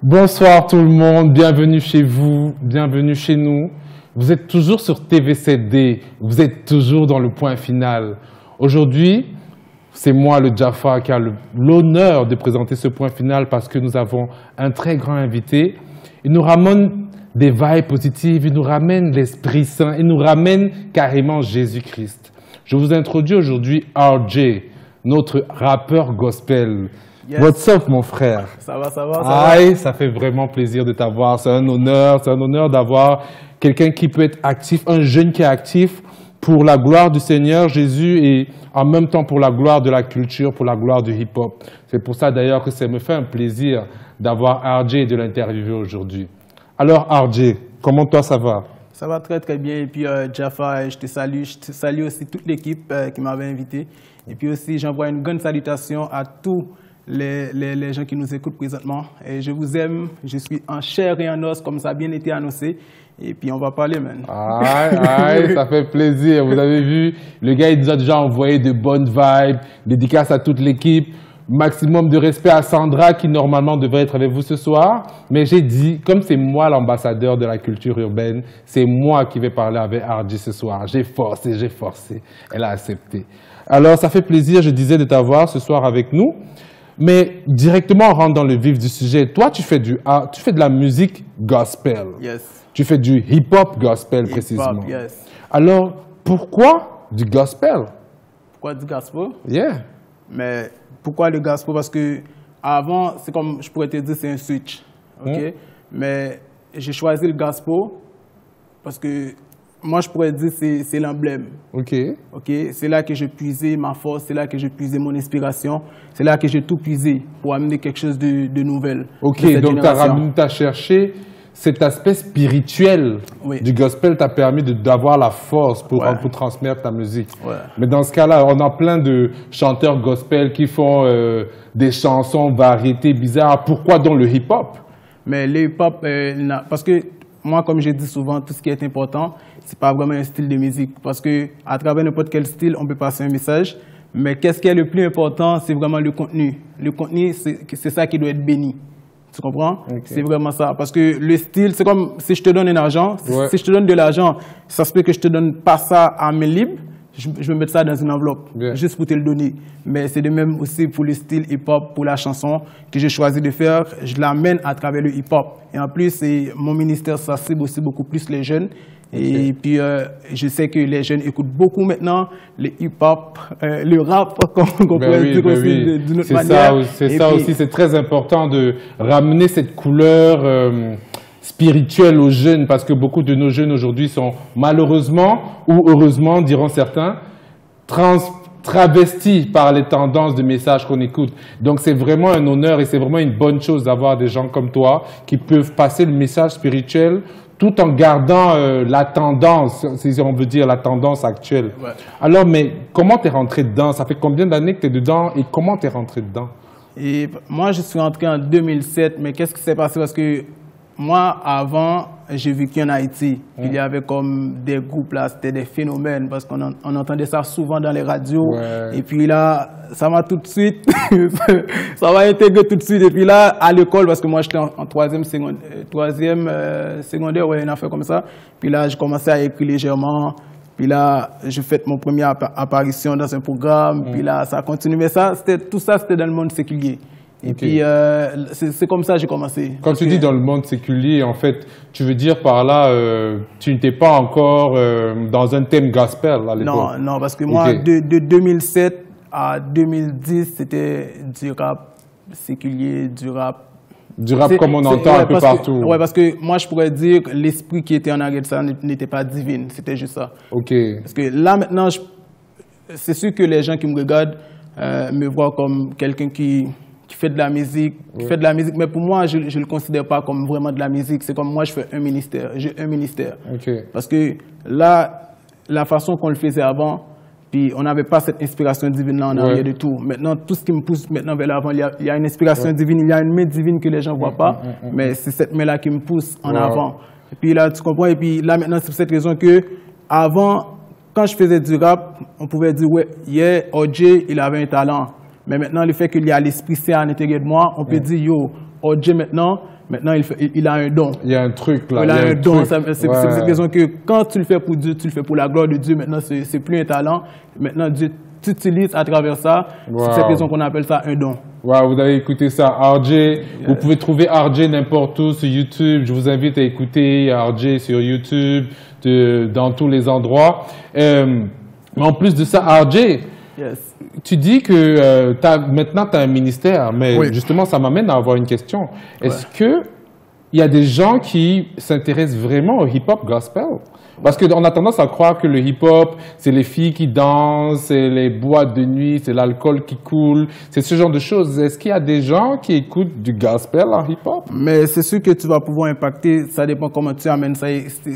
Bonsoir tout le monde, bienvenue chez vous, bienvenue chez nous. Vous êtes toujours sur TV7D, vous êtes toujours dans le point final. Aujourd'hui, c'est moi, le Jaffa, qui a l'honneur de présenter ce point final parce que nous avons un très grand invité. Il nous ramène des vibes positives, il nous ramène l'Esprit Saint, il nous ramène carrément Jésus-Christ. Je vous introduis aujourd'hui RJ, notre rappeur gospel. Yes. What's up, mon frère? Ça va. Ça fait vraiment plaisir de t'avoir. C'est un honneur d'avoir quelqu'un qui peut être actif, un jeune qui est actif pour la gloire du Seigneur Jésus et en même temps pour la gloire de la culture, pour la gloire du hip-hop. C'est pour ça d'ailleurs que ça me fait un plaisir d'avoir RJ et de l'interviewer aujourd'hui. Alors RJ, comment toi ça va? Ça va très bien. Et puis Jaffa, je te salue aussi toute l'équipe qui m'avait invité. Et puis aussi j'envoie une grande salutation à tous les gens qui nous écoutent présentement. Et je vous aime, je suis en chair et en os, comme ça a bien été annoncé. Et puis on va parler, man. Aïe, ça fait plaisir. Vous avez vu, le gars il nous a déjà envoyé de bonnes vibes, dédicace à toute l'équipe. Maximum de respect à Sandra qui normalement devrait être avec vous ce soir. Mais j'ai dit, comme c'est moi l'ambassadeur de la culture urbaine, c'est moi qui vais parler avec RJ ce soir. J'ai forcé. Elle a accepté. Alors ça fait plaisir, je disais, de t'avoir ce soir avec nous. Mais directement, on rentre dans le vif du sujet. Toi, tu fais de la musique gospel. Yes. Tu fais du hip-hop gospel, précisément. Yes. Alors, pourquoi du gospel? Pourquoi du gospel? Yeah. Mais pourquoi le gospel? Parce que avant, c'est comme, je pourrais te dire, c'est un switch. OK? Mais j'ai choisi le gospel parce que moi, je pourrais dire c'est l'emblème. OK. C'est là que j'ai puisé ma force, c'est là que j'ai puisé mon inspiration, c'est là que j'ai tout puisé pour amener quelque chose de nouvel. OK, donc tu as cherché cet aspect spirituel du gospel, t'a permis d'avoir la force pour transmettre ta musique. Ouais. Mais dans ce cas-là, on a plein de chanteurs gospel qui font des chansons, variétés bizarres. Pourquoi donc le hip-hop? Mais le hip-hop, parce que moi, comme je dis souvent, tout ce qui est important, c'est pas vraiment un style de musique. Parce que à travers n'importe quel style, on peut passer un message. Mais qu'est-ce qui est le plus important, c'est vraiment le contenu. Le contenu, c'est ça qui doit être béni. Tu comprends? Okay. C'est vraiment ça. Parce que le style, c'est comme si je te donne un argent. Si je te donne de l'argent, ça se peut que je te donne pas ça à main libre. Je vais mettre ça dans une enveloppe, juste pour te le donner. Mais c'est de même aussi pour le style hip-hop, pour la chanson que j'ai choisi de faire. Je l'amène à travers le hip-hop. Et en plus, mon ministère, ça cible aussi beaucoup plus les jeunes. Et puis, je sais que les jeunes écoutent beaucoup maintenant le hip-hop, le rap, qu'on pourrait dire aussi d'une autre manière. C'est ça aussi, c'est très important de ramener cette couleur spirituelle aux jeunes, parce que beaucoup de nos jeunes aujourd'hui sont malheureusement, ou heureusement, diront certains, travestis par les tendances de messages qu'on écoute. Donc c'est vraiment un honneur et c'est vraiment une bonne chose d'avoir des gens comme toi qui peuvent passer le message spirituel tout en gardant la tendance, si on veut dire la tendance actuelle. Ouais. Alors, mais comment tu es rentré dedans? Ça fait combien d'années que tu es dedans et comment tu es rentré dedans? Et moi, je suis rentré en 2007, mais qu'est-ce qui s'est passé? Parce que moi, avant, j'ai vécu en Haïti. Il y avait comme des groupes là, c'était des phénomènes parce qu'on entendait ça souvent dans les radios. Ouais. Et puis là, ça m'a tout de suite, ça m'a intégré tout de suite. Et puis là, à l'école, parce que moi j'étais en troisième secondaire, ouais, une affaire comme ça. Puis là, j'ai commencé à écrire légèrement. Puis là, j'ai fait mon première apparition dans un programme. Puis là, ça a continué. Mais ça, tout ça, c'était dans le monde séculier. Et puis, c'est comme ça que j'ai commencé. Quand tu dis dans le monde séculier, en fait, tu veux dire par là, tu n'étais pas encore dans un thème gospel à l'époque? Non, parce que moi, de 2007 à 2010, c'était du rap séculier, du rap. Du rap comme on entend un peu partout. Oui, parce que moi, je pourrais dire que l'esprit qui était en arrière de ça n'était pas divin, c'était juste ça. OK. Parce que là, maintenant, c'est sûr que les gens qui me regardent me voient comme quelqu'un qui fait de la musique, mais pour moi, je ne le considère pas comme vraiment de la musique. C'est comme moi, je fais un ministère. J'ai un ministère. Parce que là, la façon qu'on le faisait avant, puis on n'avait pas cette inspiration divine là en arrière de tout. Maintenant, tout ce qui me pousse maintenant vers l'avant, il y a une inspiration divine, il y a une main divine que les gens ne voient pas, mais c'est cette main-là qui me pousse en avant. Et puis là, tu comprends, et puis là maintenant, c'est pour cette raison que avant, quand je faisais du rap, on pouvait dire, ouais, yeah, OJ, il avait un talent. Mais maintenant, le fait qu'il y a l'esprit sain à l'intérieur de moi, on peut dire, yo, OJ maintenant, il a un don. Il y a un truc là. Il a un don. C'est cette raison que quand tu le fais pour Dieu, tu le fais pour la gloire de Dieu. Maintenant, c'est plus un talent. Maintenant, Dieu t'utilise à travers ça. C'est cette raison qu'on appelle ça un don. Wow, vous avez écouté ça, RJ. Vous pouvez trouver RJ n'importe où sur YouTube. Je vous invite à écouter RJ sur YouTube, dans tous les endroits. Mais en plus de ça, RJ, tu dis que maintenant tu as un ministère, mais justement, ça m'amène à avoir une question. Est-ce qu'il y a des gens qui s'intéressent vraiment au hip-hop gospel? Parce qu'on a tendance à croire que le hip-hop, c'est les filles qui dansent, c'est les boîtes de nuit, c'est l'alcool qui coule, c'est ce genre de choses. Est-ce qu'il y a des gens qui écoutent du gospel en hip-hop? Mais c'est sûr que tu vas pouvoir impacter, ça dépend comment tu amènes ça,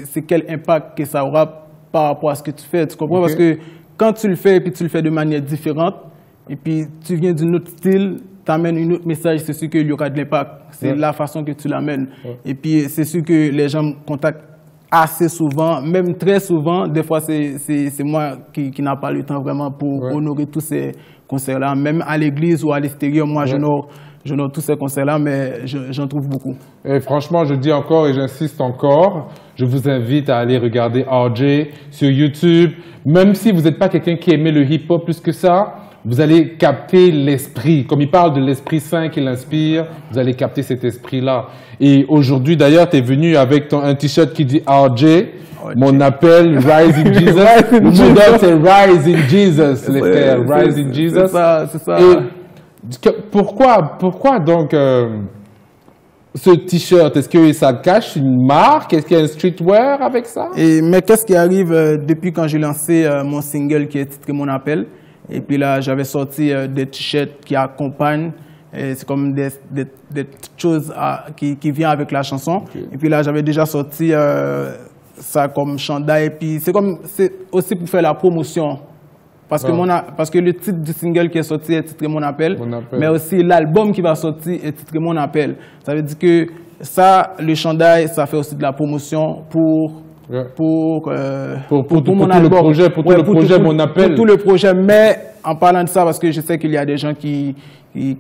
c'est quel impact que ça aura par rapport à ce que tu fais, tu comprends? Parce que quand tu le fais et puis tu le fais de manière différente, et puis tu viens d'un autre style, tu amènes un autre message, c'est sûr qu'il y aura de l'impact. C'est la façon que tu l'amènes. Et puis c'est sûr que les gens me contactent assez souvent, même très souvent. Des fois, c'est moi qui n'a pas le temps vraiment pour honorer tous ces concerts-là. Même à l'église ou à l'extérieur, moi, j'honore tous ces concerts-là, mais j'en trouve beaucoup. Et franchement, je dis encore et j'insiste encore, je vous invite à aller regarder RJ sur YouTube. Même si vous n'êtes pas quelqu'un qui aimait le hip-hop plus que ça, vous allez capter l'esprit. Comme il parle de l'Esprit Saint qui l'inspire, vous allez capter cet esprit-là. Et aujourd'hui, d'ailleurs, tu es venu avec un t-shirt qui dit RJ. Mon appel, Rise in Jesus. Mon modèle, c'est Rise in Jesus, les frères. Rise in Jesus. C'est ça. Et pourquoi donc ce t-shirt? Est-ce que ça cache une marque? Est-ce qu'il y a un streetwear avec ça? Mais qu'est-ce qui arrive depuis quand j'ai lancé mon single qui est titré Mon appel? Et puis là, j'avais sorti des t-shirts qui accompagnent. C'est comme des petites choses qui viennent avec la chanson. Et puis là, j'avais déjà sorti ça comme chandail. Et puis c'est aussi pour faire la promotion. Parce que le titre du single qui est sorti est titré Mon appel. Mais aussi l'album qui va sortir est titré Mon appel. Ça veut dire que ça, le chandail, ça fait aussi de la promotion pour mon album. Pour tout le projet, Mon appel. Pour tout le projet, mais en parlant de ça, parce que je sais qu'il y a des gens qui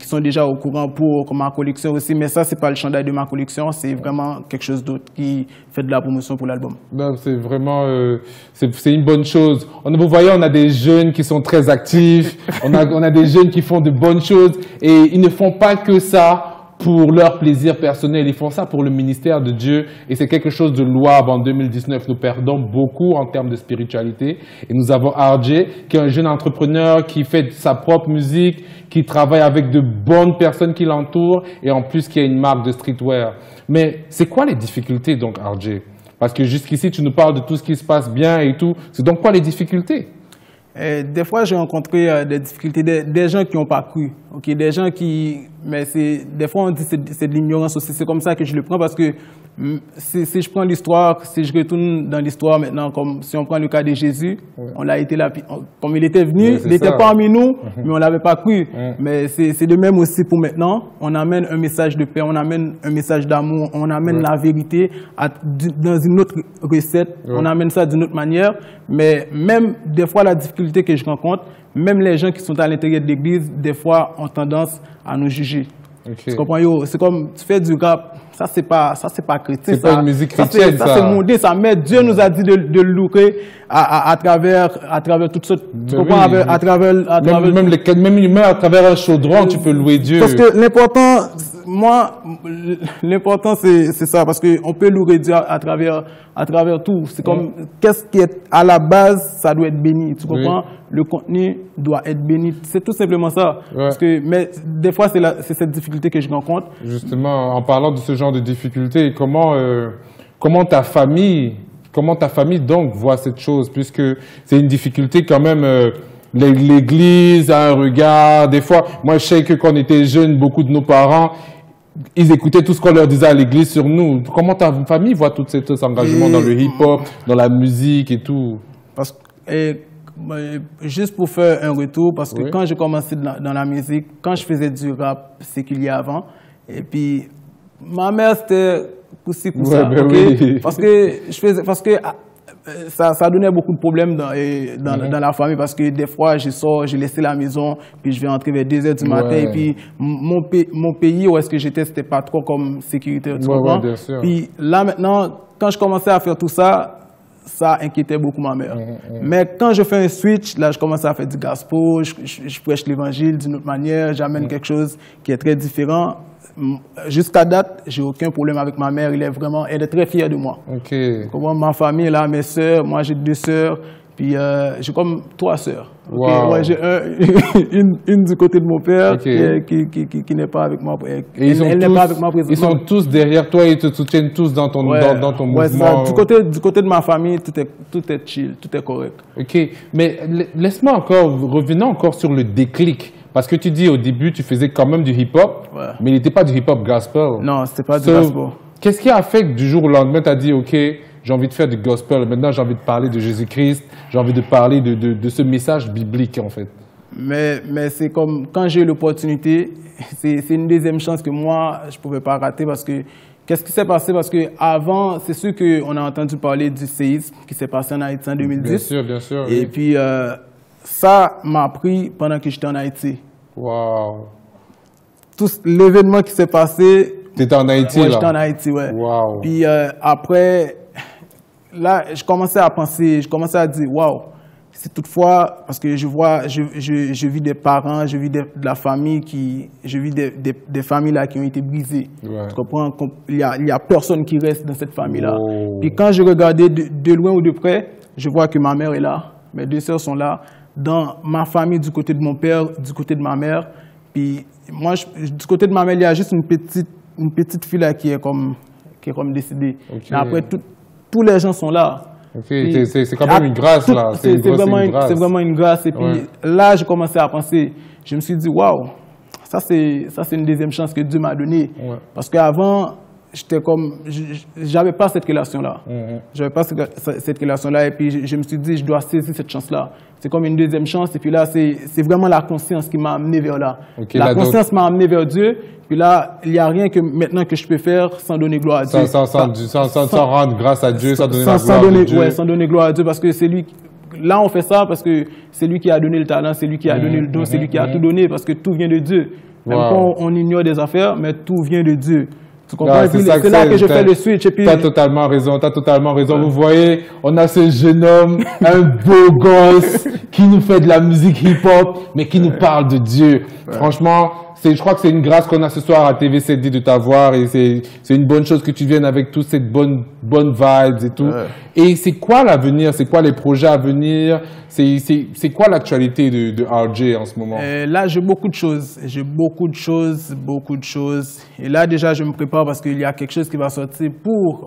sont déjà au courant pour ma collection aussi, mais ça, c'est pas le chandail de ma collection, c'est vraiment quelque chose d'autre qui fait de la promotion pour l'album. Non, c'est vraiment, c'est une bonne chose. Vous voyez, on a des jeunes qui sont très actifs, on a des jeunes qui font de bonnes choses, et ils ne font pas que ça pour leur plaisir personnel, ils font ça pour le ministère de Dieu et c'est quelque chose de louable. En 2019, nous perdons beaucoup en termes de spiritualité et nous avons RJ qui est un jeune entrepreneur qui fait sa propre musique, qui travaille avec de bonnes personnes qui l'entourent et en plus qui a une marque de streetwear. Mais c'est quoi les difficultés donc RJ? Parce que jusqu'ici, tu nous parles de tout ce qui se passe bien et tout. C'est donc quoi les difficultés? Des fois, j'ai rencontré des difficultés, des gens qui n'ont pas cru, des gens qui... Mais des fois, on dit que c'est de l'ignorance aussi. C'est comme ça que je le prends parce que si je prends l'histoire, si je retourne dans l'histoire maintenant, comme si on prend le cas de Jésus, on l'a été là, comme il était venu, il était parmi nous, mais on ne l'avait pas cru. Mais c'est de même aussi pour maintenant. On amène un message de paix, on amène un message d'amour, on amène la vérité dans une autre recette, on amène ça d'une autre manière. Mais même des fois, la difficulté que je rencontre, même les gens qui sont à l'intérieur de l'église, des fois, ont tendance à nous juger. Tu comprends, yo? C'est comme, tu fais du rap, ça c'est pas chrétien. C'est pas une musique chrétienne, ça. Ça c'est mondé, ça. Mais Dieu nous a dit de le louer à travers toutes sortes, tu comprends, oui. à travers... Même à travers un chaudron, tu peux louer Dieu. Parce que l'important c'est ça, parce qu'on peut louer Dieu à travers tout. C'est comme, qu'est-ce qui est à la base, ça doit être béni, tu comprends? Le contenu doit être béni. C'est tout simplement ça. Mais des fois, c'est cette difficulté que je rencontre. Justement, en parlant de ce genre de difficulté, comment ta famille donc voit cette chose, puisque c'est une difficulté quand même. L'Église a un regard. Des fois, moi, je sais que quand on était jeunes, beaucoup de nos parents, ils écoutaient tout ce qu'on leur disait à l'Église sur nous. Comment ta famille voit tout cet engagement dans le hip-hop, dans la musique et tout? Juste pour faire un retour, parce que quand j'ai commencé dans la musique, quand je faisais du rap séculier avant, et puis ma mère c'était pour ça, parce que ça donnait beaucoup de problèmes dans la famille parce que des fois, je sors, je laissais la maison, puis je vais rentrer vers 2 heures du matin. Et puis, mon pays où est-ce que j'étais, c'était pas trop comme sécurité. Tu comprends? Bien sûr. Puis là, maintenant, quand je commençais à faire tout ça, ça inquiétait beaucoup ma mère. Mais quand je fais un switch, là, je commence à faire du gospel, je prêche l'évangile d'une autre manière, j'amène quelque chose qui est très différent. Jusqu'à date, j'ai aucun problème avec ma mère. Elle est très fière de moi. Comme ma famille, là, mes sœurs, moi j'ai 2 sœurs, puis j'ai comme 3 sœurs. Wow. Ouais, j'ai une du côté de mon père qui n'est pas avec moi. Elle n'est pas avec moi présentement. Ils sont tous derrière toi, ils te soutiennent tous dans ton, dans ton mouvement. Du côté de ma famille, tout est chill, tout est correct. Ok, mais laisse-moi revenons encore sur le déclic. Parce que tu dis au début, tu faisais quand même du hip-hop, mais il n'était pas du hip-hop gospel. Non, c'était pas du gospel. Qu'est-ce qui a fait que du jour au lendemain, tu as dit, OK, j'ai envie de faire du gospel, maintenant j'ai envie de parler de Jésus-Christ, j'ai envie de parler de ce message biblique en fait? Mais c'est comme, quand j'ai eu l'opportunité, c'est une deuxième chance que moi, je ne pouvais pas rater parce que, qu'est-ce qui s'est passé? Parce qu'avant, c'est sûr qu'on a entendu parler du séisme qui s'est passé en Haïti en 2010. Bien sûr, bien sûr. Et puis, ça m'a pris pendant que j'étais en Haïti. Wow. Tout l'événement qui s'est passé... Tu étais en Haïti, là? J'étais en Haïti, ouais. Wow. Puis après, là, je commençais à penser, je commençais à dire, waouh, c'est toutefois, parce que je vis des parents, je vis de la famille je vis des familles là qui ont été brisées. Ouais. Tu comprends? Il y a personne qui reste dans cette famille-là. Oh. Puis quand je regardais de loin ou de près, je vois que ma mère est là, mes 2 sœurs sont là. Dans ma famille, du côté de mon père, du côté de ma mère. Puis moi, du côté de ma mère, il y a juste une petite fille là qui est comme décédée. Mais après, tous les gens sont là. C'est quand même une grâce là. C'est vraiment une grâce. Et puis là, j'ai commencé à penser, je me suis dit, waouh, ça c'est une deuxième chance que Dieu m'a donnée. Parce qu'avant, j'étais comme, j'avais pas cette relation-là. J'avais pas cette relation-là. Et puis, je me suis dit, je dois saisir cette chance-là. C'est comme une deuxième chance. Et puis là, c'est vraiment la conscience qui m'a amené vers là. La conscience m'a amené vers Dieu. Puis là, il n'y a rien que maintenant que je peux faire sans donner gloire à Dieu. Sans rendre grâce à Dieu, sans donner la gloire à Dieu. Ouais, sans donner gloire à Dieu. Parce que c'est lui, là, on fait ça parce que c'est lui qui a donné le talent, c'est lui qui a donné le don, c'est lui qui a tout donné. Parce que tout vient de Dieu. Même quand on ignore des affaires, mais tout vient de Dieu. Tu comprends? C'est là que je fais le switch. Tu as totalement raison, Vous voyez, on a ce jeune homme, un beau gosse, qui nous fait de la musique hip-hop, mais qui nous parle de Dieu. Franchement, je crois que c'est une grâce qu'on a ce soir à TVCD de t'avoir, et c'est une bonne chose que tu viennes avec toute cette bonne vibes et tout. Et c'est quoi l'avenir? C'est quoi les projets à venir? C'est quoi l'actualité de RJ en ce moment? Là, j'ai beaucoup de choses. Beaucoup de choses. Et là, déjà, je me prépare parce qu'il y a quelque chose qui va sortir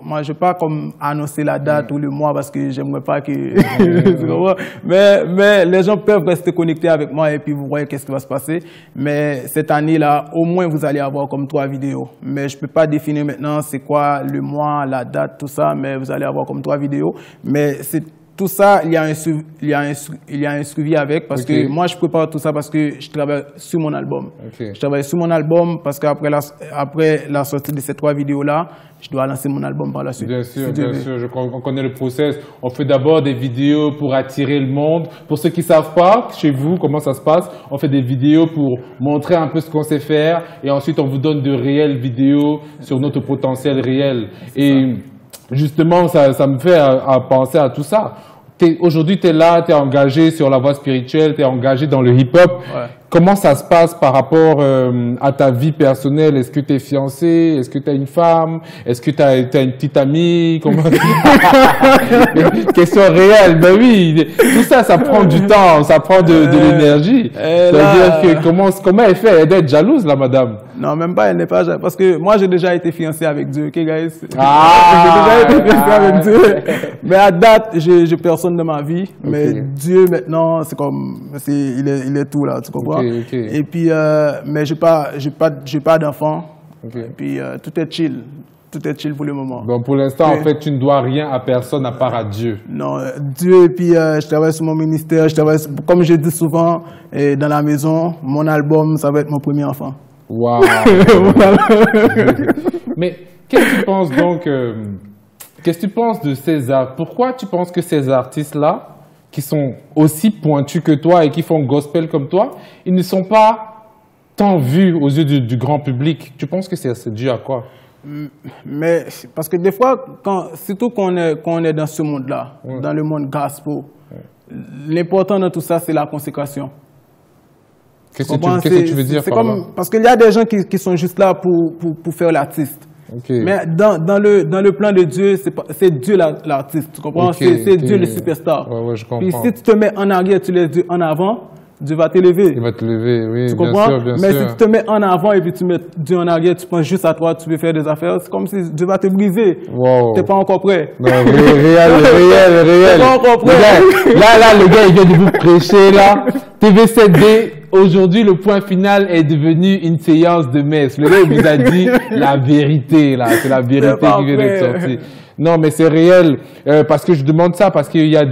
moi, je ne vais pas comme annoncer la date ou le mois parce que j'aimerais pas que... mais les gens peuvent rester connectés avec moi et puis vous voyez qu'est-ce qui va se passer. Mais cette année-là, au moins, vous allez avoir comme 3 vidéos. Mais je ne peux pas définir maintenant c'est quoi le mois, la date, tout ça, mais vous allez avoir comme 3 vidéos. Mais tout ça, il y a un suivi avec parce que moi, je prépare tout ça parce que je travaille sur mon album. Je travaille sur mon album parce qu'après la sortie de ces 3 vidéos-là, je dois lancer mon album par la suite. Bien sûr, on connaît le process. On fait d'abord des vidéos pour attirer le monde. Pour ceux qui ne savent pas, chez vous, comment ça se passe, on fait des vidéos pour montrer un peu ce qu'on sait faire et ensuite on vous donne de réelles vidéos sur notre potentiel réel. Et justement, ça me fait à penser à tout ça. Aujourd'hui, tu es là, tu es engagé sur la voie spirituelle, tu es engagé dans le hip-hop. Comment ça se passe par rapport à ta vie personnelle? Est-ce que tu es fiancé? Est-ce que tu as une femme? Est-ce que tu as une petite amie? Question réelle. Ben oui, tout ça, ça prend du temps, ça prend de l'énergie. C'est-à-dire que comment elle fait? Elle doit être jalouse, la madame. Non, même pas, elle n'est pas jalouse. Parce que moi, j'ai déjà été fiancé avec Dieu, ok, guys? J'ai déjà été fiancé avec Dieu. Mais à date, j'ai personne dans ma vie. Mais Dieu, maintenant, c'est comme, il est tout là, tu comprends? Et puis, mais j'ai pas d'enfant. Et puis, tout est chill. Tout est chill pour le moment. Donc, pour l'instant, en fait, tu ne dois rien à personne à part à Dieu. Non, Dieu, et puis je travaille sur mon ministère. Comme je dis souvent, dans la maison, mon album, ça va être mon premier enfant. Waouh! Mais qu'est-ce que tu penses donc qu'est-ce que tu penses de ces artistes? Pourquoi tu penses que ces artistes-là, qui sont aussi pointus que toi et qui font gospel comme toi, ils ne sont pas tant vus aux yeux du grand public? Tu penses que c'est dû à quoi? Mais parce que des fois, surtout qu'on est dans ce monde-là, dans le monde gospel, l'important dans tout ça, c'est la consécration. Qu'est-ce que tu veux dire par là? Parce qu'il y a des gens qui sont juste là pour faire l'artiste. Okay. Mais dans le plan de Dieu, c'est Dieu l'artiste, tu comprends? Okay, c'est Dieu le superstar. Ouais, je comprends. Puis si tu te mets en arrière, tu laisses Dieu en avant, Dieu va t'élever. Il va te lever, oui, tu bien comprends? sûr, bien Mais sûr. si tu te mets en avant et puis tu mets Dieu en arrière, tu penses juste à toi, tu veux faire des affaires, c'est comme si Dieu va te briser. Wow. T'es pas encore prêt. Non, réel. T'es pas encore prêt. Là, le gars, il vient de vous prêcher, là. TV7D, aujourd'hui, le point final est devenu une séance de messe. Le gars, il vous a dit la vérité, là. C'est la vérité qui vient d'être sortie. Non, mais c'est réel, parce que je demande ça, parce qu'il y a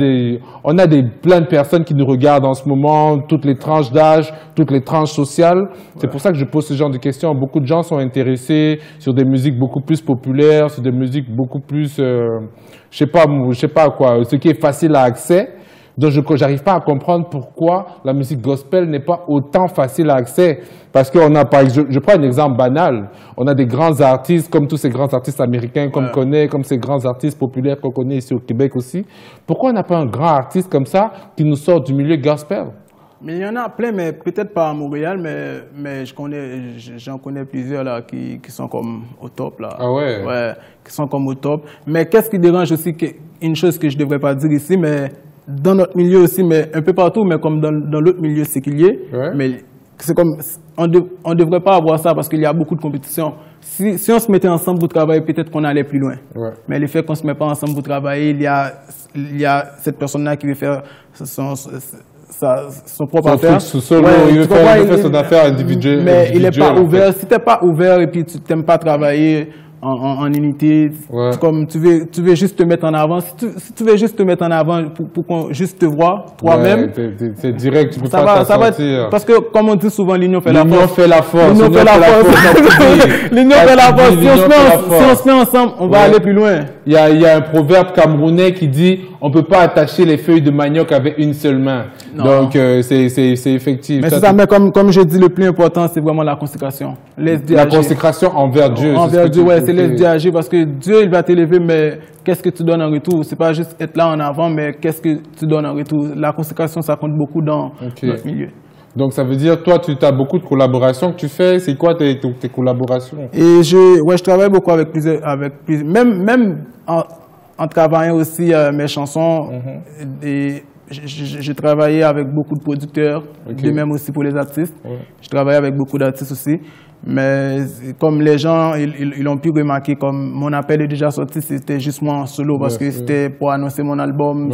on a plein de personnes qui nous regardent en ce moment, toutes les tranches d'âge, toutes les tranches sociales. C'est pour ça que je pose ce genre de questions. Beaucoup de gens sont intéressés sur des musiques beaucoup plus populaires, sur des musiques beaucoup plus, je sais pas quoi, ce qui est facile à accès. Donc, j'arrive pas à comprendre pourquoi la musique gospel n'est pas autant facile à accès. Parce qu'on a, par exemple, je prends un exemple banal. On a des grands artistes, comme tous ces grands artistes américains qu'on connaît, comme ces grands artistes populaires qu'on connaît ici au Québec aussi. Pourquoi on n'a pas un grand artiste comme ça qui nous sort du milieu gospel? Mais il y en a plein, mais peut-être pas à Montréal, mais j'en connais plusieurs là qui sont comme au top là. Ah ouais? Ouais, qui sont comme au top. Mais qu'est-ce qui dérange aussi, une chose que je devrais pas dire ici, mais dans notre milieu aussi, mais un peu partout, mais comme dans l'autre milieu séculier, mais c'est comme, on devrait pas avoir ça parce qu'il y a beaucoup de compétition. Si on se mettait ensemble pour travailler, peut-être qu'on allait plus loin. Mais le fait qu'on se met pas ensemble pour travailler, il y a cette personne-là qui veut faire son propre affaire. Il veut faire son affaire individuelle. Mais il n'est pas ouvert. Si tu n'es pas ouvert et puis tu n'aimes pas travailler en unité, comme tu veux juste te mettre en avant. Si tu veux juste te mettre en avant pour qu'on juste te voit toi-même, c'est direct, tu peux pas t'en sortir. Parce que comme on dit souvent, l'union fait la force. L'union fait la force. L'union fait la force. L'union fait la force. Si on se met ensemble, on va aller plus loin. Il y a un proverbe camerounais qui dit on peut pas attacher les feuilles de manioc avec une seule main. Non. Donc c'est effectif. Mais c'est ça, mais comme je dis, le plus important, c'est vraiment la consécration. La consécration envers Dieu. Envers Dieu, ouais, c'est laisse Dieu agir parce que Dieu, il va t'élever, mais qu'est-ce que tu donnes en retour? C'est pas juste être là en avant, mais qu'est-ce que tu donnes en retour? La consécration, ça compte beaucoup dans notre milieu. Donc ça veut dire, toi, tu as beaucoup de collaborations que tu fais. C'est quoi tes collaborations? Et je travaille beaucoup avec plusieurs, même en travaillant aussi mes chansons. Et j'ai travaillé avec beaucoup de producteurs, de même aussi pour les artistes. Je travaille avec beaucoup d'artistes aussi. Mais comme les gens, ils ont pu remarquer, comme mon appel est déjà sorti, c'était juste moi en solo parce que c'était pour annoncer mon album,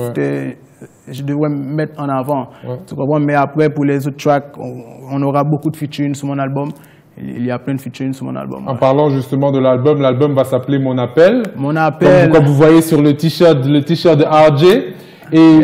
je devrais me mettre en avant. Tu comprends? Mais après, pour les autres tracks, on aura beaucoup de featuring sur mon album. Il y a plein de featuring sur mon album. En parlant justement de l'album, l'album va s'appeler Mon Appel. Mon Appel. Comme vous voyez sur le t-shirt de RJ. Et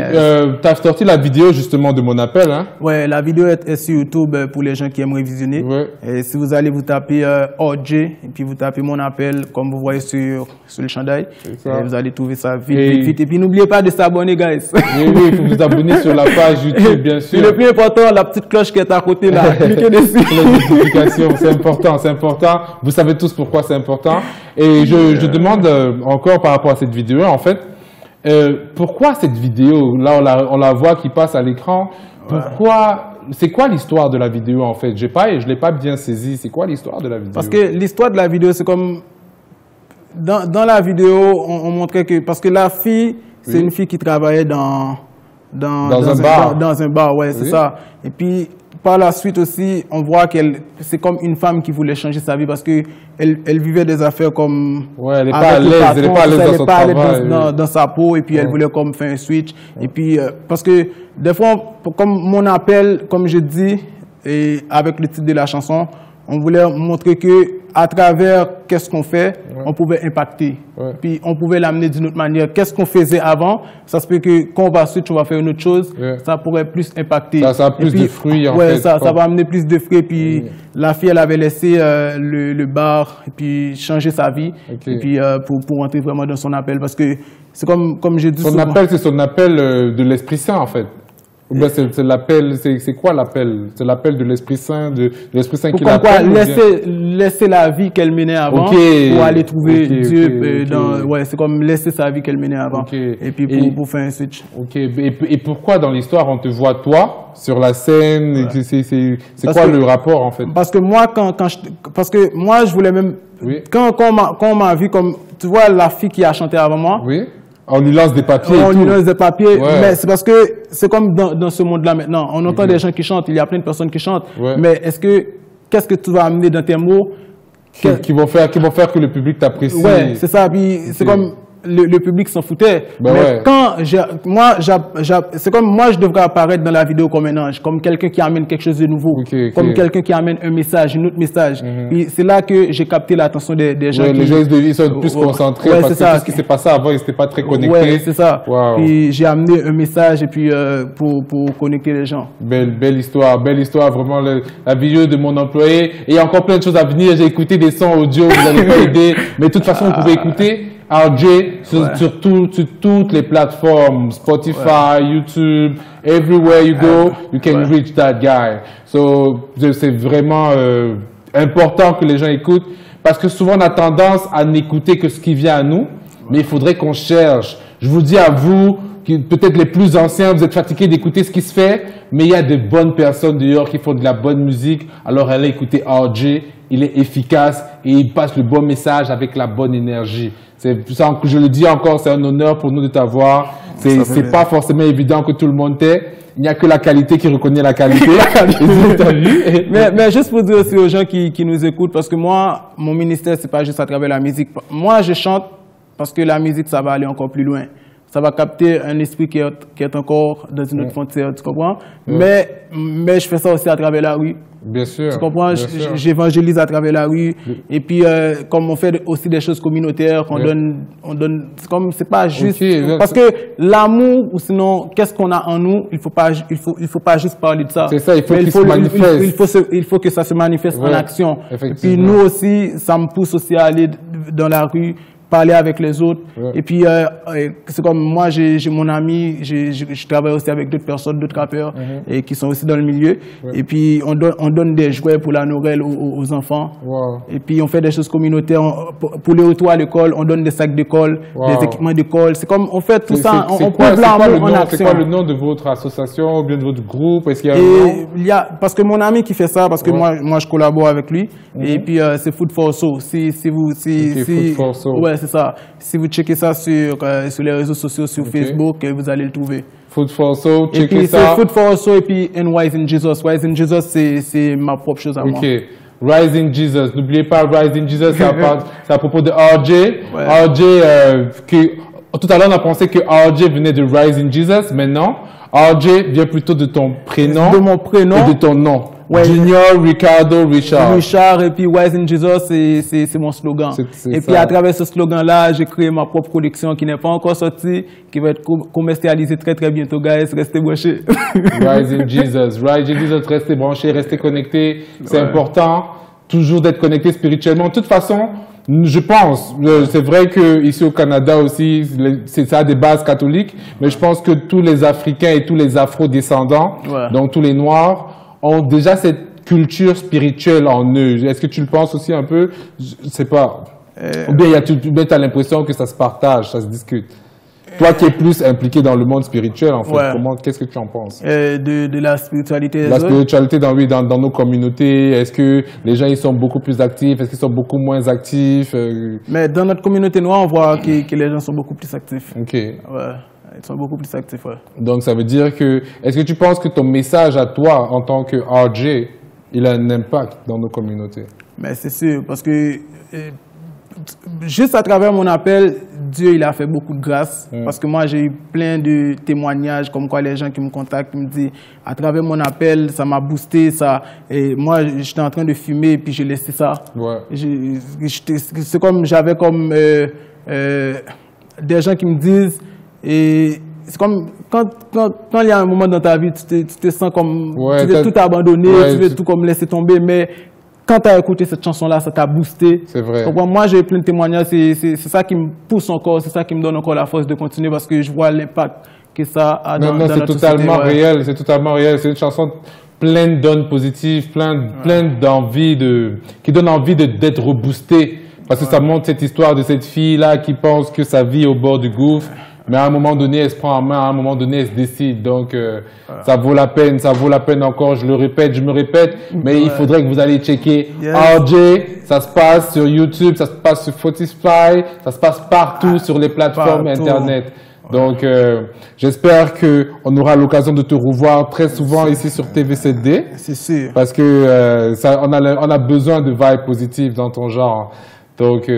tu as sorti la vidéo justement de Mon Appel, hein? Ouais, la vidéo est sur YouTube pour les gens qui aimeraient visionner. Et si vous allez vous taper RJ et puis vous tapez Mon Appel, comme vous voyez sur le chandail, vous allez trouver ça vite. Et puis n'oubliez pas de s'abonner, guys. Oui, il faut vous abonner sur la page YouTube, bien sûr. Et le plus important, la petite cloche qui est à côté là, cliquez dessus. La notification, c'est important. Vous savez tous pourquoi c'est important. Et je demande encore par rapport à cette vidéo, en fait, pourquoi cette vidéo, là on la voit qui passe à l'écran, pourquoi, c'est quoi l'histoire de la vidéo en fait? Je l'ai pas bien saisi, c'est quoi l'histoire de la vidéo? Parce que l'histoire de la vidéo, c'est comme, dans la vidéo, on montrait que, parce que la fille, c'est une fille qui travaillait dans un bar, ouais, c'est ça. Et puis, par la suite aussi, on voit c'est comme une femme qui voulait changer sa vie parce que elle vivait des affaires comme... Ouais, elle n'est pas à l'aise dans sa peau et puis elle voulait comme faire un switch. Et puis, parce que des fois, comme Mon Appel, comme je dis, et avec le titre de la chanson, On voulait montrer que à travers qu'est-ce qu'on fait, on pouvait impacter. Puis on pouvait l'amener d'une autre manière. Qu'est-ce qu'on faisait avant, ça se peut que quand on va suite, on va faire une autre chose, ça pourrait plus impacter. Ça a plus de fruits en fait. Ça va amener plus de fruits. Puis la fille, elle avait laissé le bar et puis changer sa vie. Et puis pour entrer vraiment dans son appel. Parce que c'est comme j'ai dit son appel, c'est son appel de l'Esprit Saint en fait. Ou bien c'est l'appel, c'est quoi l'appel? C'est l'appel de l'Esprit Saint, de l'Esprit Saint qui l'appelle? Laisser la vie qu'elle menait avant pour aller trouver Dieu. C'est comme laisser sa vie qu'elle menait avant. Et puis pour faire un switch. Et pourquoi dans l'histoire on te voit toi sur la scène? C'est quoi le rapport en fait? Parce que moi, parce que moi je voulais même... Quand on m'a vu comme... Tu vois la fille qui a chanté avant moi? Oui. On lui lance des papiers. On lui lance des papiers, mais c'est parce que c'est comme dans ce monde-là maintenant. On entend des gens qui chantent, il y a plein de personnes qui chantent. Mais qu'est-ce que tu vas amener dans tes mots qui vont faire que le public t'apprécie? Ouais, c'est ça. Puis c'est comme le public s'en foutait. Mais quand c'est comme moi, je devrais apparaître dans la vidéo comme un ange, comme quelqu'un qui amène quelque chose de nouveau, comme quelqu'un qui amène un message, un autre message. Puis c'est là que j'ai capté l'attention des gens. Les gens ils sont plus concentrés parce que tout ce qui s'est passé avant, ils n'étaient pas très connectés. Ouais, c'est ça. Puis j'ai amené un message et puis pour connecter les gens. Belle histoire, vraiment la vidéo de mon employé. Et il y a encore plein de choses à venir. J'ai écouté des sons audio, vous n'allez pas aider, mais de toute façon vous pouvez écouter RJ sur toutes les plateformes, Spotify, YouTube, everywhere you go, you can reach that guy. So, c'est vraiment important que les gens écoutent parce que souvent on a tendance à n'écouter que ce qui vient à nous, mais il faudrait qu'on cherche. Je vous dis à vous, peut-être les plus anciens, vous êtes fatigués d'écouter ce qui se fait, mais il y a de bonnes personnes dehors qui font de la bonne musique, alors allez écouter RJ, il est efficace et il passe le bon message avec la bonne énergie. Ça, je le dis encore, c'est un honneur pour nous de t'avoir. C'est pas forcément évident que tout le monde t'ait. Il n'y a que la qualité qui reconnaît la qualité. mais juste pour dire aussi aux gens qui nous écoutent, parce que moi, mon ministère, c'est pas juste à travers la musique. Moi, je chante parce que la musique, ça va aller encore plus loin. Ça va capter un esprit qui est encore dans une autre frontière, tu comprends? Mais je fais ça aussi à travers la rue. Bien sûr. Tu comprends? J'évangélise à travers la rue. Et puis, comme on fait aussi des choses communautaires, on donne, c'est pas juste. Parce que l'amour, ou sinon, qu'est-ce qu'on a en nous, il faut pas juste parler de ça. C'est ça, il faut qu'il se manifeste. Il faut que ça se manifeste en action. Et puis, nous aussi, ça me pousse aussi à aller dans la rue, parler avec les autres. Et puis, c'est comme moi, j'ai mon ami, je travaille aussi avec d'autres personnes, d'autres rappeurs, et qui sont aussi dans le milieu. Et puis, on donne des jouets pour la Noël aux enfants. Et puis, on fait des choses communautaires. Pour les retours à l'école, on donne des sacs d'école, des équipements d'école. C'est comme, on fait tout ça, on pose l'amour en action. C'est quoi le nom de votre association ou bien de votre groupe? Est-ce qu'il y a un nom? Parce que mon ami qui fait ça, parce que moi je collabore avec lui. Et puis, c'est Food for Soul. Food for Soul. Ouais, c'est ça. Si vous checkez ça sur les réseaux sociaux, sur Facebook, vous allez le trouver. Food for Soul, checkez ça. Et puis c'est Food for Soul et puis Wise in Jesus. Wise in Jesus, c'est ma propre chose à moi. Rising Jesus. N'oubliez pas, Rising Jesus, c'est à propos de RJ. Tout à l'heure, on a pensé que RJ venait de Rising Jesus, mais non. RJ vient plutôt de ton prénom. De mon prénom. Et de ton nom. Junior Ricardo Richard. Richard, et puis Wise in Jesus, c'est mon slogan. Et puis à travers ce slogan-là, j'ai créé ma propre collection qui n'est pas encore sortie, qui va être commercialisée très très bientôt, guys. Restez branchés. Rise in Jesus. Rise in Jesus, restez branchés, restez connectés. C'est important, toujours d'être connecté spirituellement. De toute façon, je pense, c'est vrai qu'ici au Canada aussi, ça a des bases catholiques, mais je pense que tous les Africains et tous les Afro-descendants, donc tous les Noirs, ont déjà cette culture spirituelle en eux. Est-ce que tu le penses aussi un peu? Je sais pas. Ou bien tu as l'impression que ça se partage, ça se discute. Toi qui es plus impliqué dans le monde spirituel, en fait, qu'est-ce que tu en penses? De la spiritualité. La spiritualité dans nos communautés, est-ce que les gens ils sont beaucoup plus actifs? Est-ce qu'ils sont beaucoup moins actifs? Mais dans notre communauté noire, on voit que les gens sont beaucoup plus actifs. Ok. Ils sont beaucoup plus actifs, Donc, ça veut dire que... Est-ce que tu penses que ton message à toi, en tant que RJ, il a un impact dans nos communautés? Mais c'est sûr, parce que juste à travers mon appel, Dieu, il a fait beaucoup de grâce. Parce que moi, j'ai eu plein de témoignages, comme quoi les gens qui me contactent, qui me disent, à travers mon appel, ça m'a boosté, ça. Et moi, j'étais en train de fumer, puis j'ai laissé ça. Ouais. C'est comme, j'avais comme des gens qui me disent, et c'est comme, quand il y a un moment dans ta vie, tu te sens comme, tu veux tout abandonner, tu veux tout comme laisser tomber, mais quand tu as écouté cette chanson-là, ça t'a boosté. C'est vrai. Donc, moi, j'ai plein de témoignages. C'est ça qui me pousse encore, c'est ça qui me donne encore la force de continuer parce que je vois l'impact que ça a dans notre société. C'est totalement réel. C'est totalement réel. C'est une chanson pleine d'ondes positives, plein d'envie qui donne envie d'être reboosté. Parce que ça montre cette histoire de cette fille-là qui pense que sa vie est au bord du gouffre. Mais à un moment donné, elle se prend en main, à un moment donné, elle se décide. Donc, ça vaut la peine encore. Je me répète, mais il faudrait que vous allez checker RJ. Ça se passe sur YouTube, ça se passe sur Spotify, ça se passe partout sur les plateformes Internet. Donc, j'espère qu'on aura l'occasion de te revoir très souvent ici sur TVCD. C'est sûr. Parce que on a besoin de vibes positives dans ton genre. Donc,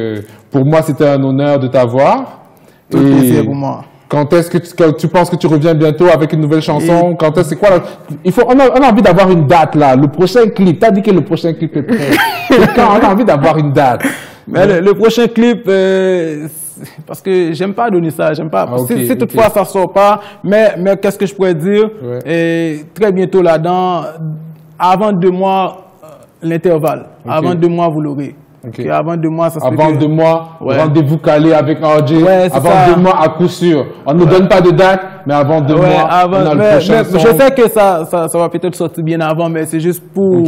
pour moi, c'était un honneur de t'avoir. Tout plaisir pour moi. Quand est-ce que tu penses que tu reviens bientôt avec une nouvelle chanson? Quand est-ce, c'est quoi? On a envie d'avoir une date là. Le prochain clip. T'as dit que le prochain clip est prêt. Quand on a envie d'avoir une date. Mais le prochain clip, parce que j'aime pas donner ça, j'aime pas. Si toutefois ça sort pas, mais qu'est-ce que je pourrais dire? Et très bientôt là-dedans, avant 2 mois, l'intervalle. Avant 2 mois, vous l'aurez. Okay. Avant 2 mois, ça se Avant 2 mois, rendez-vous calé avec RJ. Avant 2 mois, à coup sûr. On ne nous donne pas de date, mais avant 2 mois, on a le prochain son. Je sais que ça va peut-être sortir bien avant, mais c'est juste pour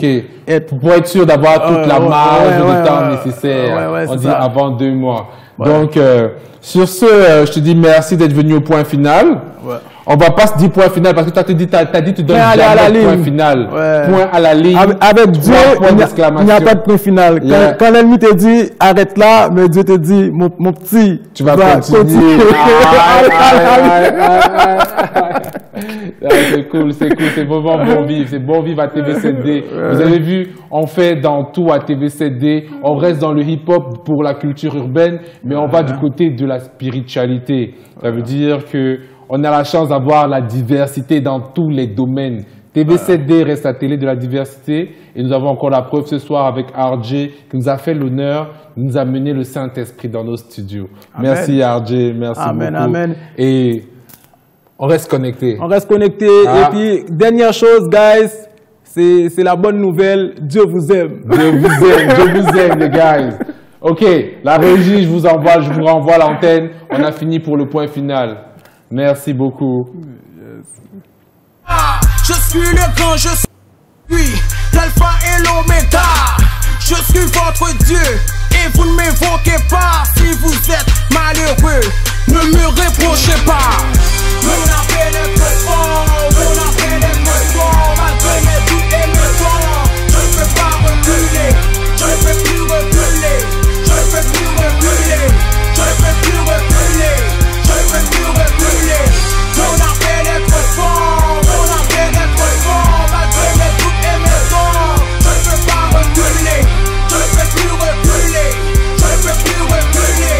être sûr d'avoir toute la marge de temps nécessaire. On dit avant 2 mois. Donc, sur ce, je te dis merci d'être venu au point final. On va pas se dire point final parce que toi, t'as dit tu donnes jamais point final. Point à la ligne. Avec Dieu, il n'y a pas de point final. Quand l'ennemi te dit arrête là, mais Dieu te dit mon petit, tu vas continuer. C'est cool, c'est vraiment bon vivre. C'est bon vivre à TVCD. Vous avez vu, on fait dans tout à TVCD. On reste dans le hip-hop pour la culture urbaine, mais on va du côté de la spiritualité. Ça veut dire que on a la chance d'avoir la diversité dans tous les domaines. TVCD reste la télé de la diversité et nous avons encore la preuve ce soir avec RJ qui nous a fait l'honneur de nous amener le Saint-Esprit dans nos studios. Amen. Merci RJ, merci beaucoup. Amen. Et on reste connecté. On reste connecté. Et puis, dernière chose, guys, c'est la bonne nouvelle. Dieu vous aime. Dieu vous aime, Dieu vous aime, les guys. OK, la régie, je vous renvoie à l'antenne. On a fini pour le point final. Merci beaucoup. Je suis le grand, je suis l'alpha et l'oméga. Je suis votre Dieu et vous ne m'évoquez pas. Si vous êtes malheureux, ne me reprochez pas. Mon appel est très fort, mon appel est très fort. Malgré mes doutes et mes torts, je ne peux pas reculer. Je ne peux plus reculer. Je ne peux plus reculer. Je ne peux plus reculer. Je ne peux plus reculer. Mon appel est très fort, mon appel est très fort. Malgré mes doutes et mes torts, je ne peux pas reculer. Je ne peux plus reculer. Je ne peux plus reculer.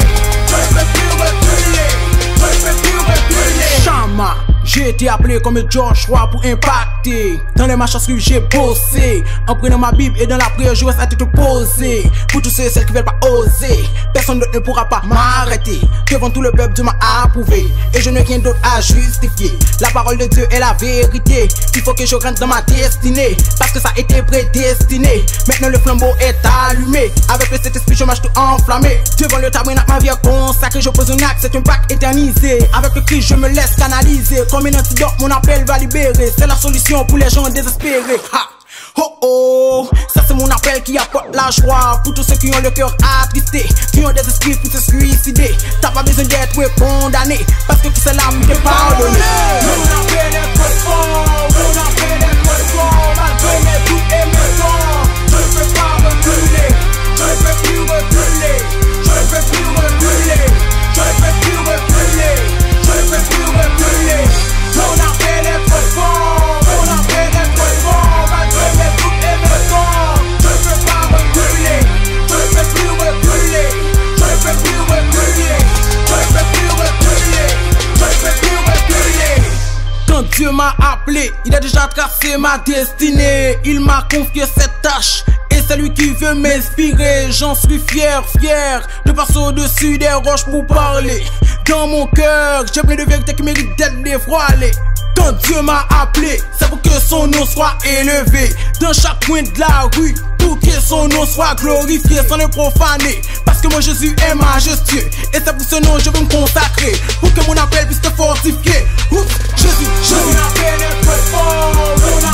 Je ne peux plus reculer. Je ne peux plus reculer. Chama. J'ai été appelé comme Joshua pour impacter. Dans les marches que j'ai bossé, en prenant ma Bible et dans la prière, je reste à te poser. Pour tous ceux et celles qui veulent pas oser, personne d'autre ne pourra pas m'arrêter. Devant tout le peuple, Dieu m'a approuvé et je n'ai rien d'autre à justifier. La parole de Dieu est la vérité. Il faut que je rentre dans ma destinée parce que ça a été prédestiné. Maintenant le flambeau est allumé. Avec le Saint-Esprit, je marche tout enflammé. Devant le tabernacle, ma vie est consacrée. Je pose un acte, c'est un pacte éternisé. Avec le Christ, je me laisse canaliser. Comme un antidote, mon appel va libérer. C'est la solution pour les gens désespérés. Ha! Oh oh, ça c'est mon appel qui apporte la joie pour tous ceux qui ont le cœur attristé, qui ont des esprits pour se suicider. T'as pas besoin d'être condamné parce que tout cela m'est pardonné. Mon appel est très fort, mon appel est très fort. Malgré mes doutes et mes torts, je ne peux pas reculer. Je ne peux plus reculer. Je ne peux plus reculer. Je ne peux plus reculer. Je ne peux plus reculer. Mon appel est très fort, mon appel est très fort. Malgré mes doutes et mes torts, je ne peux pas reculer. Je ne peux plus reculer. Je ne peux plus reculer. Je ne peux destiné. Il a déjà tracé ma destinée. Il m'a confié cette tâche. Et c'est lui qui veut m'inspirer. J'en suis fier, fier de passer au-dessus des roches pour parler. Dans mon cœur, j'ai plein de vérités qui méritent d'être dévoilées. Quand Dieu m'a appelé, c'est pour que son nom soit élevé. Dans chaque coin de la rue, pour que son nom soit glorifié sans le profaner. Parce que mon Jésus est majestueux. Et c'est pour ce nom que je veux me consacrer. Pour que mon appel puisse te fortifier. Oups, Jésus, Jésus. Mon appel est très fort.